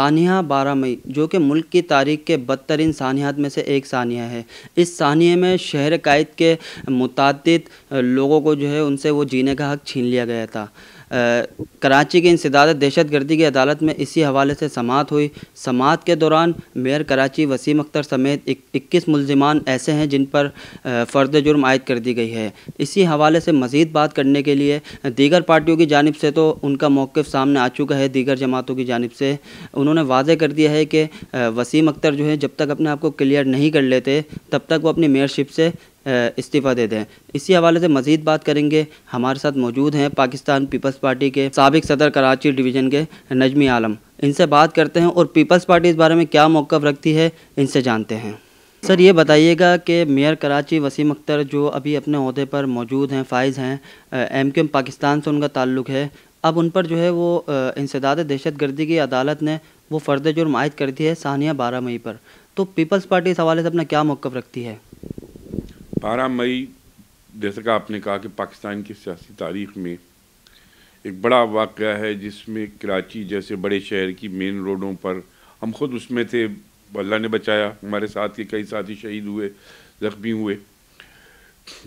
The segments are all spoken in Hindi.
सानिया 12 मई जो कि मुल्क की तारीख के बदतरीन सानियात में से एक सानिया है। इस सानिया में शहर कायद के मुतादिद लोगों को जो है उनसे वो जीने का हक़ छीन लिया गया था। कराची की इंसदाद दहशतगर्दी की अदालत में इसी हवाले से समाअत हुई। समाअत के दौरान मेयर कराची वसीम अख्तर समेत 21 मुल्ज़िमान ऐसे हैं जिन पर फ़र्द जुर्म आयद कर दी गई है। इसी हवाले से मज़ीद बात करने के लिए दीगर पार्टियों की जानिब से तो उनका मौक़िफ़ सामने आ चुका है। दीगर जमातों की जानिब से उन्होंने वाज़े कर दिया है कि वसीम अख्तर जो है जब तक अपने आप को क्लियर नहीं कर लेते तब तक वो अपनी मेयरशिप से इस्तीफ़ा दे दें। इसी हवाले से मज़ीद बात करेंगे। हमारे साथ मौजूद हैं पाकिस्तान पीपल्स पार्टी के साबिक़ सदर कराची डिवीज़न के नजमी आलम। इनसे बात करते हैं और पीपल्स पार्टी इस बारे में क्या मौक़िफ़ रखती है इनसे जानते हैं। सर ये बताइएगा कि मेयर कराची वसीम अख्तर जो अभी अपने ओहदे पर मौजूद हैं, फ़ाइज़ हैं, MQM पाकिस्तान से उनका ताल्लुक़ है, अब उन पर जो है वो इंसदाद दहशतगर्दी की अदालत ने वो फ़र्द जुर्म आयद कर दी है सानिया 12 मई पर। तो पीपल्स पार्टी इस हवाले से अपना क्या मौक़िफ़ रखती है? 12 मई जैसे कि आपने कहा कि पाकिस्तान की सियासी तारीख़ में एक बड़ा वाक़या है जिसमें कराची जैसे बड़े शहर की मेन रोडों पर हम खुद उसमें थे, अल्लाह ने बचाया, हमारे साथ के कई साथी शहीद हुए, ज़ख्मी हुए।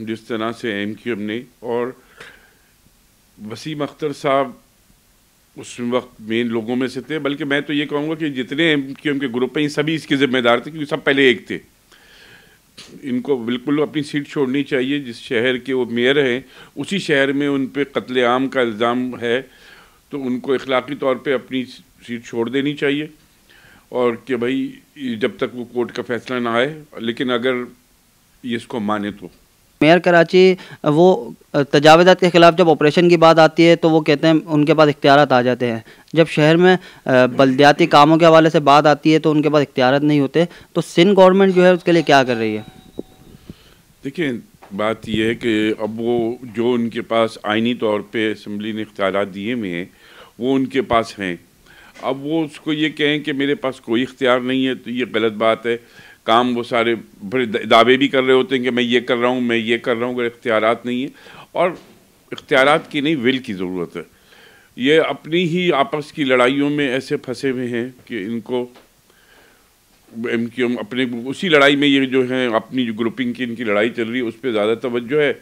जिस तरह से MQM ने और वसीम अख्तर साहब उस वक्त मेन लोगों में से थे, बल्कि मैं तो ये कहूँगा कि जितने MQM के ग्रुप हैं सभी इसके ज़िम्मेदार थे क्योंकि सब पहले एक थे। इनको बिल्कुल अपनी सीट छोड़नी चाहिए। जिस शहर के वो मेयर हैं उसी शहर में उन पे कत्लेआम का इल्ज़ाम है तो उनको इखलाकी तौर पे अपनी सीट छोड़ देनी चाहिए और कि भाई जब तक वो कोर्ट का फैसला ना आए, लेकिन अगर ये इसको माने तो। मेयर कराची वो तजावज़ात के ख़िलाफ़ जब ऑपरेशन की बात आती है तो वो कहते हैं उनके पास इख्तियारात आ जाते हैं। जब शहर में बल्दियाती कामों के हवाले से बात आती है तो उनके पास इख्तियारात नहीं होते। तो सिंध गवर्नमेंट जो है उसके लिए क्या कर रही है? देखिए, बात यह है कि अब वो जो उनके पास आइनी तौर पे असम्बली ने इख्तियारात दिए हुए हैं वो उनके पास हैं। अब वो उसको ये कहें कि मेरे पास कोई इख्तियार नहीं है तो ये गलत बात है। काम वो सारे बड़े दावे भी कर रहे होते हैं कि मैं ये कर रहा हूँ, मैं ये कर रहा हूँ, अगर इख्तियारात नहीं है। और इख्तियारात की नहीं, विल की ज़रूरत है। ये अपनी ही आपस की लड़ाइयों में ऐसे फंसे हुए हैं कि इनको MQM अपने उसी लड़ाई में ये जो है अपनी जो ग्रुपिंग की इनकी लड़ाई चल रही है उस पर ज़्यादा तवज्जो है।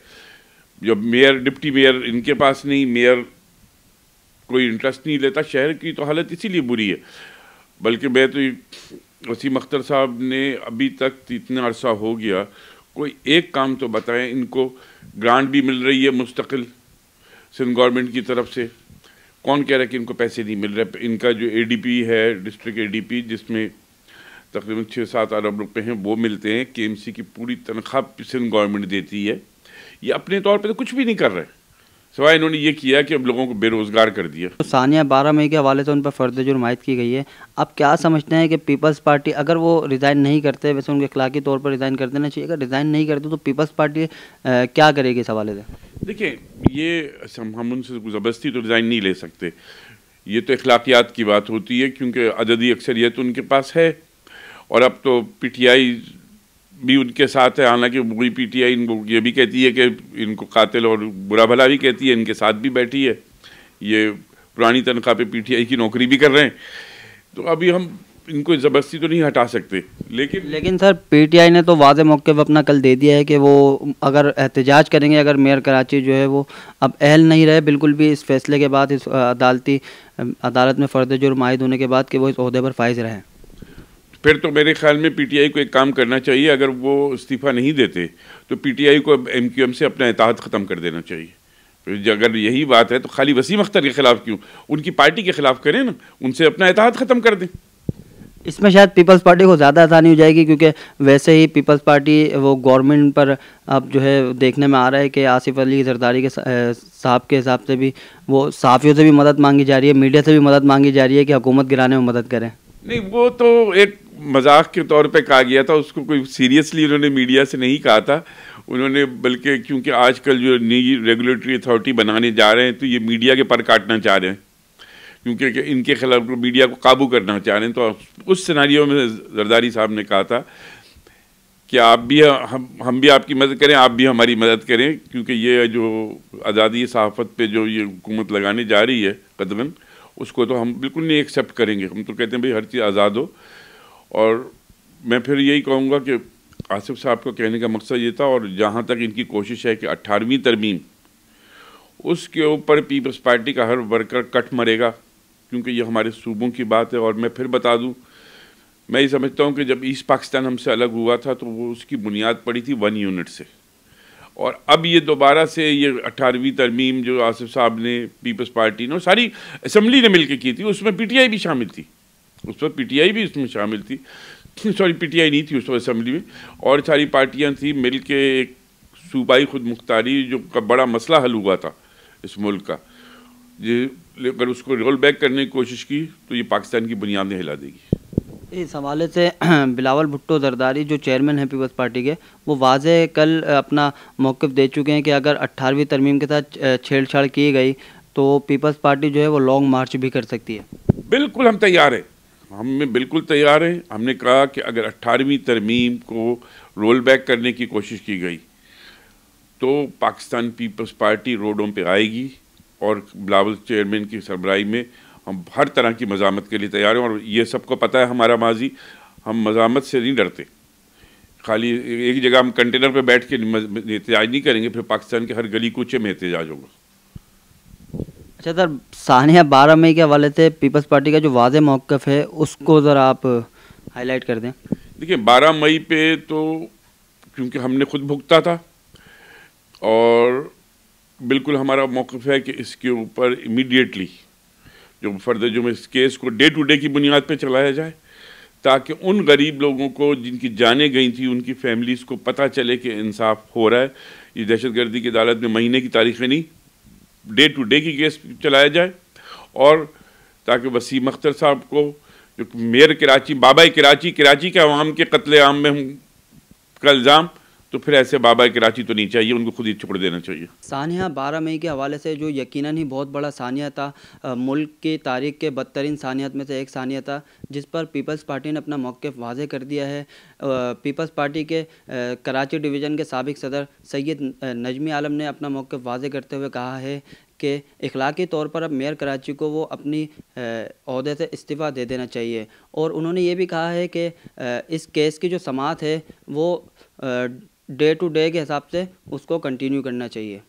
जब मेयर डिप्टी मेयर इनके पास नहीं, मेयर कोई इंटरेस्ट नहीं लेता। शहर की तो हालत इसीलिए बुरी है। बल्कि मैं तो वसीम अख्तर साहब ने अभी तक इतना अरसा हो गया कोई एक काम तो बताएं। इनको ग्रांट भी मिल रही है मुस्तकिल सिंध गवर्नमेंट की तरफ से, कौन कह रहा है कि इनको पैसे नहीं मिल रहे? इनका जो ADP है, डिस्ट्रिक्ट ADP, जिसमें तकरीबन 6-7 अरब रुपए हैं वो मिलते हैं। KMC की पूरी तनख्वाह सिंध गवर्नमेंट देती है। ये अपने तौर पे तो कुछ भी नहीं कर रहे, सिवाय इन्होंने ये किया कि अब लोगों को बेरोज़गार कर दिया। तो सानिया 12 मई के हवाले से उन पर फ़र्द जुर्म आयद की गई है। आप क्या समझते हैं कि पीपल्स पार्टी अगर वो रिज़ाइन नहीं करते, वैसे उनके अखलाकी तौर पर रिज़ाइन कर देना चाहिए, अगर रिज़ाइन नहीं करते तो पीपल्स पार्टी क्या करेगी इस हवाले से? देखिए, ये हम उनसे ज़बरदस्ती तो रिज़ाइन नहीं ले सकते। ये तो अखलाकियात की बात होती है क्योंकि अददी अक्सरियत उनके पास है और अब तो PTI भी उनके साथ है। हालांकि वही PTI इनको ये भी कहती है कि इनको कातिल और बुरा भला भी कहती है, इनके साथ भी बैठी है। ये पुरानी तनख्वाह पे PTI की नौकरी भी कर रहे हैं। तो अभी हम इनको ज़बरदस्ती तो नहीं हटा सकते। लेकिन सर PTI ने तो वाज़े मौके पर अपना कल दे दिया है कि वो अगर एहतजाज करेंगे, अगर मेयर कराची जो है वो अब अहल नहीं रहे बिल्कुल भी इस फैसले के बाद, इस अदालत में फ़र्द जुर्म आयद होने के बाद कि वो इस ओहदे पर फाइज रहें, फिर तो मेरे ख्याल में PTI को एक काम करना चाहिए। अगर वो इस्तीफ़ा नहीं देते तो PTI को MQM से अपना इत्तेहाद ख़त्म कर देना चाहिए। फिर अगर यही बात है तो खाली वसीम अख्तर के ख़िलाफ़ क्यों, उनकी पार्टी के ख़िलाफ़ करें ना, उनसे अपना इत्तेहाद ख़त्म कर दें। इसमें शायद पीपल्स पार्टी को ज़्यादा आसानी हो जाएगी क्योंकि वैसे ही पीपल्स पार्टी वो गवर्नमेंट पर अब जो है देखने में आ रहा है कि आसिफ अली जरदारी के साहब के हिसाब से भी वो सहाफ़ियों से भी मदद मांगी जा रही है, मीडिया से भी मदद मांगी जा रही है कि हुकूमत गिराने में मदद करें। नहीं, वो तो एक मजाक के तौर पे कहा गया था, उसको कोई सीरियसली उन्होंने मीडिया से नहीं कहा था। उन्होंने बल्कि क्योंकि आजकल जो नई रेगुलेटरी अथॉरिटी बनाने जा रहे हैं तो ये मीडिया के पर काटना चाह रहे हैं क्योंकि इनके खिलाफ मीडिया को काबू करना चाह रहे हैं। तो उस सिनारियो में जरदारी साहब ने कहा था कि आप भी हम भी आपकी मदद करें, आप भी हमारी मदद करें, क्योंकि ये जो आज़ादी सहाफ़त पे जो ये हुकूमत लगाने जा रही है कदमन, उसको तो हम बिल्कुल नहीं एक्सेप्ट करेंगे। हम तो कहते हैं भाई हर चीज़ आज़ाद हो। और मैं फिर यही कहूँगा कि आसिफ साहब को कहने का मकसद ये था, और जहाँ तक इनकी कोशिश है कि 18वीं तरमीम, उसके ऊपर पीपल्स पार्टी का हर वर्कर कट मरेगा, क्योंकि ये हमारे सूबों की बात है। और मैं फिर बता दूं, मैं ये समझता हूं कि जब ईस्ट पाकिस्तान हमसे अलग हुआ था तो वो उसकी बुनियाद पड़ी थी 1 यूनिट से, और अब ये दोबारा से ये 18वीं तरमीम जो आसिफ साहब ने, पीपल्स पार्टी ने और सारी असम्बली ने मिलकर की थी, उसमें पीटीआई भी शामिल थी, उस पर पीटीआई भी इसमें शामिल थी, सॉरी पीटीआई नहीं थी उस वक्त असेंबली में, और सारी पार्टियां थी मिल के एक सूबाई खुद मुख्तारी जो का बड़ा मसला हल हुआ था इस मुल्क का, ये अगर उसको रोल बैक करने की कोशिश की तो ये पाकिस्तान की बुनियादें हिला देगी। इस हवाले से बिलावल भुट्टो जरदारी जो चेयरमैन है पीपल्स पार्टी के, वो वाज़े कल अपना मौक़िफ़ दे चुके हैं कि अगर 18वीं तरमीम के साथ छेड़छाड़ की गई तो पीपल्स पार्टी जो है वो लॉन्ग मार्च भी कर सकती है। बिल्कुल हम तैयार हैं, हम बिल्कुल तैयार हैं। हमने कहा कि अगर 18वीं तरमीम को रोल बैक करने की कोशिश की गई तो पाकिस्तान पीपल्स पार्टी रोडों पे आएगी, और बिलावल चेयरमैन की सरबराही में हम हर तरह की मज़ामत के लिए तैयार हैं। और ये सबको पता है हमारा माजी, हम मज़ामत से नहीं डरते। खाली एक जगह हम कंटेनर पे बैठ के एहतजाज नहीं करेंगे, फिर पाकिस्तान के हर गली कूचे में एहतजाज होगा। अच्छा सर, सानिया 12 मई के हवाले से पीपल्स पार्टी का जो वाज़े मौक़िफ़ है उसको ज़रा आप हाईलाइट कर दें। देखिए 12 मई पे तो क्योंकि हमने खुद भुगता था, और बिल्कुल हमारा मौक़िफ़ है कि इसके ऊपर इमीडिएटली जो फर्दर जो इस केस को डे टू डे की बुनियाद पे चलाया जाए, ताकि उन गरीब लोगों को जिनकी जानें गई थी, उनकी फैमिलीज़ को पता चले कि इंसाफ हो रहा है। ये दहशतगर्दी की अदालत में महीने की तारीखें नहीं, डे टू डे की केस चलाया जाए, और ताकि वसीम अख्तर साहब को जो मेयर कराची, बाबा कराची के अवाम के कत्ले आम में का इल्ज़ाम, तो फिर ऐसे बाबा कराची तो नहीं चाहिए, उनको खुद ही छोड़ देना चाहिए। सानिया 12 मई के हवाले से जो यकीनन ही बहुत बड़ा सानिया था, मुल्क की तारीख के बदतरीन सानियात में से एक सानिया था, जिस पर पीपल्स पार्टी ने अपना मौक़िफ़ वाज़े कर दिया है। पीपल्स पार्टी के कराची डिवीज़न के साबिक़ सदर सैयद नजमी आलम ने अपना मौक़िफ़ वाज़े करते हुए कहा है कि इखलाकी तौर पर अब मेयर कराची को वो अपनी ओहदे से इस्तीफ़ा दे देना चाहिए, और उन्होंने ये भी कहा है कि इस केस की जो समाअत है वो डे टू डे के हिसाब से उसको कंटिन्यू करना चाहिए।